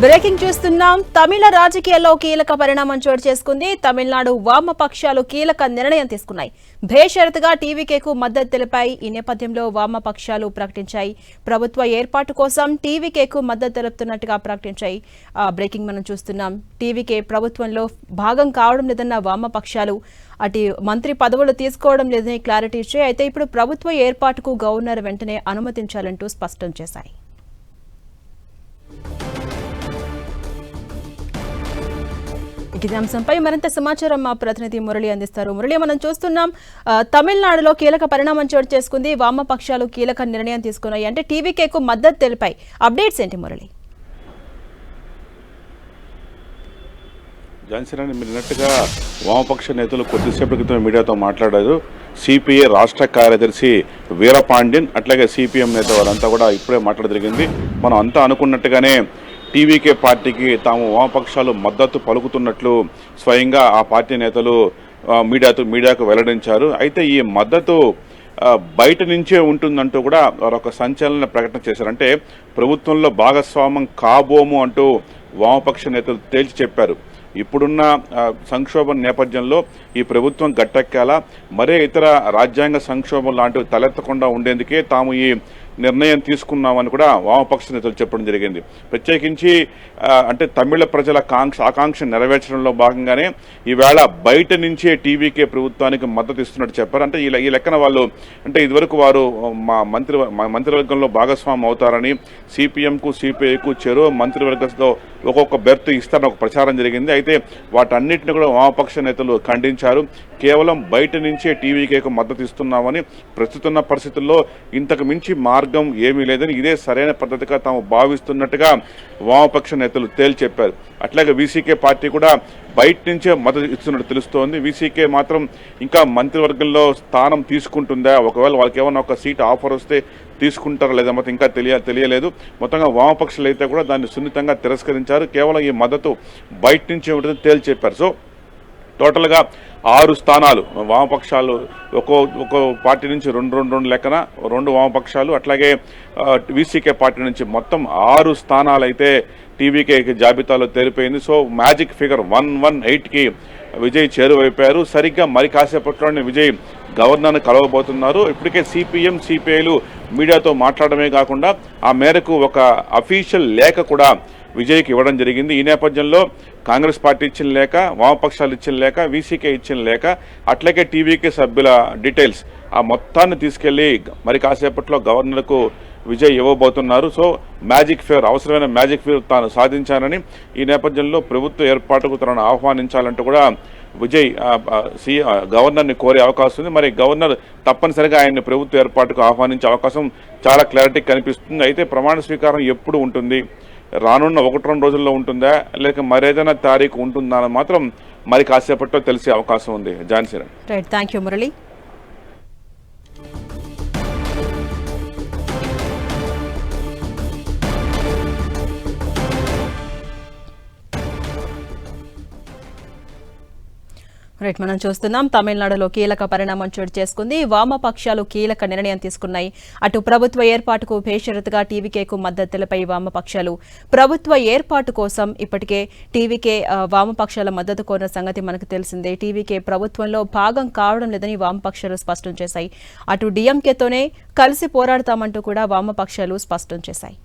Breaking చూస్తున్నాం. తమిళ రాజకీయాల్లో కీలక పరిణామం చోటు చేసుకుంది. తమిళనాడు వామపక్షాలు కీలక నిర్ణయం తీసుకున్నాయి. బేషరతుగా టీవీకేకు మద్దతు తెలిపాయి. ఈ నేపథ్యంలో వామపక్షాలు ప్రకటించాయి ప్రభుత్వ ఏర్పాటు కోసం టీవీకేకు మద్దతు తెలుపుతున్నట్టుగా ప్రకటించాయి. బ్రేకింగ్ మనం చూస్తున్నాం. టీవీకే ప్రభుత్వంలో భాగం కావడం లేదన్న వామపక్షాలు అటు మంత్రి పదవులు తీసుకోవడం లేదని క్లారిటీ ఇచ్చాయి. అయితే ఇప్పుడు ప్రభుత్వ ఏర్పాటుకు గవర్నర్ వెంటనే అనుమతించాలంటూ స్పష్టం చేశాయి. ఇదే అంశంపై మరింత సమాచారం మా ప్రతినిధి మురళి అందిస్తారు. మురళి, మనం చూస్తున్నాం తమిళనాడులో కీలక పరిణామం చోటు చేసుకుంది. వామపక్షాలు కీలక నిర్ణయం తీసుకున్నాయి. అంటే టీవీకేకు మద్దతు తెలిపాయి. అప్డేట్స్ ఏంటి మురళి? జాన్సన్ మీరున్నట్టుగా వామపక్ష నేతలు కొద్దిసేపటి క్రితం మీడియాతో మాట్లాడారు. సిపిఐ రాష్ట్ర కార్యదర్శి వీరపాండ్యన్ అట్లాగే సిపిఎం నేత వారంతా కూడా ఇప్పుడే మాట్లాడ జరిగింది. మనం అంతా అనుకున్నట్టుగానే టీవీకే పార్టీకి తాము వామపక్షాలు మద్దతు పలుకుతున్నట్లు స్వయంగా ఆ పార్టీ నేతలు మీడియాకు వెల్లడించారు. అయితే ఈ మద్దతు బయట నుంచే ఉంటుందంటూ కూడా వారు ఒక సంచలన ప్రకటన చేశారు. అంటే ప్రభుత్వంలో భాగస్వామ్యం కాబోము అంటూ వామపక్ష నేతలు తేల్చి చెప్పారు. ఇప్పుడున్న సంక్షోభం నేపథ్యంలో ఈ ప్రభుత్వం గట్టెక్కాలా, మరే ఇతర రాజ్యాంగ సంక్షోభం లాంటివి తలెత్తకుండా ఉండేందుకే తాము ఈ నిర్ణయం తీసుకున్నామని కూడా వామపక్ష నేతలు చెప్పడం జరిగింది. ప్రత్యేకించి అంటే తమిళ ప్రజల ఆకాంక్ష నెరవేర్చడంలో భాగంగానే ఈవేళ బయట నుంచే టీవీకే ప్రభుత్వానికి మద్దతు ఇస్తున్నట్టు చెప్పారు. అంటే ఈ లెక్కన వాళ్ళు అంటే ఇదివరకు వారు మా మంత్రివర్గంలో భాగస్వామ్యం అవుతారని సిపిఎంకు సిపిఐకు చెరో మంత్రివర్గంలో ఒక్కొక్క బెర్త్ ఇస్తారని ఒక ప్రచారం జరిగింది. అయితే వాటన్నిటిని కూడా వామపక్ష నేతలు ఖండించారు. కేవలం బయట నుంచే టీవీకేకు మద్దతు ఇస్తున్నామని, ప్రస్తుతున్న పరిస్థితుల్లో ఇంతకు మించి మార్గం ఏమీ లేదని, ఇదే సరైన పద్ధతిగా తాము భావిస్తున్నట్టుగా వామపక్ష నేతలు తేల్చి చెప్పారు. అట్లాగే వీసీకే పార్టీ కూడా బయట నుంచే మద్దతు ఇస్తున్నట్టు తెలుస్తోంది. వీసీకే మాత్రం ఇంకా మంత్రివర్గంలో స్థానం తీసుకుంటుందా, ఒకవేళ వాళ్ళకి ఏమైనా ఒక సీట్ ఆఫర్ వస్తే తీసుకుంటారా లేదా మొత్తం ఇంకా తెలియలేదు. మొత్తంగా వామపక్షాలు అయితే కూడా దాన్ని సున్నితంగా తిరస్కరించారు. కేవలం ఈ మద్దతు బయట నుంచే ఉంటుందని తేల్చి చెప్పారు. సో టోటల్గా 6 స్థానాలు వామపక్షాలు, ఒక్కో పార్టీ నుంచి రెండు లెక్కన 2 వామపక్షాలు, అట్లాగే వీసీకే పార్టీ నుంచి మొత్తం 6 స్థానాలు అయితే టీవీకే జాబితాలో తేలిపోయింది. సో మ్యాజిక్ ఫిగర్ 118కి విజయ్ చేరువైపోయారు. సరిగ్గా మరి కాసేపట్లోనే విజయ్ గవర్నర్ని కలవబోతున్నారు. ఇప్పటికే సిపిఎం సిపిఐలు మీడియాతో మాట్లాడమే కాకుండా ఆ మేరకు ఒక అఫీషియల్ లేఖ కూడా విజయ్కి ఇవ్వడం జరిగింది. ఈ నేపథ్యంలో కాంగ్రెస్ పార్టీ ఇచ్చిన లేఖ, వామపక్షాలు ఇచ్చిన లేఖ, వీసీకే ఇచ్చిన లేఖ, అట్లాగే టీవీకే సభ్యుల డీటెయిల్స్ ఆ మొత్తాన్ని తీసుకెళ్లి మరి కాసేపట్లో గవర్నర్కు విజయ్ ఇవ్వబోతున్నారు. సో మ్యాజిక్ ఫిగర్, అవసరమైన మ్యాజిక్ ఫిగర్ తాను సాధించానని, ఈ నేపథ్యంలో ప్రభుత్వ ఏర్పాటుకు తనను ఆహ్వానించాలంటూ కూడా విజయ్ గవర్నర్ని కోరే అవకాశం ఉంది. మరి గవర్నర్ తప్పనిసరిగా ఆయన్ని ప్రభుత్వ ఏర్పాటుకు ఆహ్వానించే అవకాశం చాలా క్లారిటీ కనిపిస్తుంది. అయితే ప్రమాణ స్వీకారం ఎప్పుడు ఉంటుంది, రానున్న 1-2 రోజుల్లో ఉంటుందా లేక మరేదైనా తారీఖు ఉంటుందా అని మాత్రం మరి కాసేపట్లో తెలిసే అవకాశం ఉంది. Johnson. Right, thank you Murali. Right, మనం చూస్తున్నాం తమిళనాడులో కీలక పరిణామం చోటు చేసుకుంది. వామపక్షాలు కీలక నిర్ణయం తీసుకున్నాయి. అటు ప్రభుత్వ ఏర్పాటుకు బేషరతుగా టీవీకేకు మద్దతు తెలిపై వామపక్షాలు ప్రభుత్వ ఏర్పాటు కోసం ఇప్పటికే టీవీకే వామపక్షాల మద్దతు కోరిన సంగతి మనకు తెలిసిందే. టీవీకే ప్రభుత్వంలో భాగం కావడం లేదని వామపక్షాలు స్పష్టం చేశాయి. అటు డీఎంకేతోనే కలిసి పోరాడతామంటూ కూడా వామపక్షాలు స్పష్టం చేశాయి.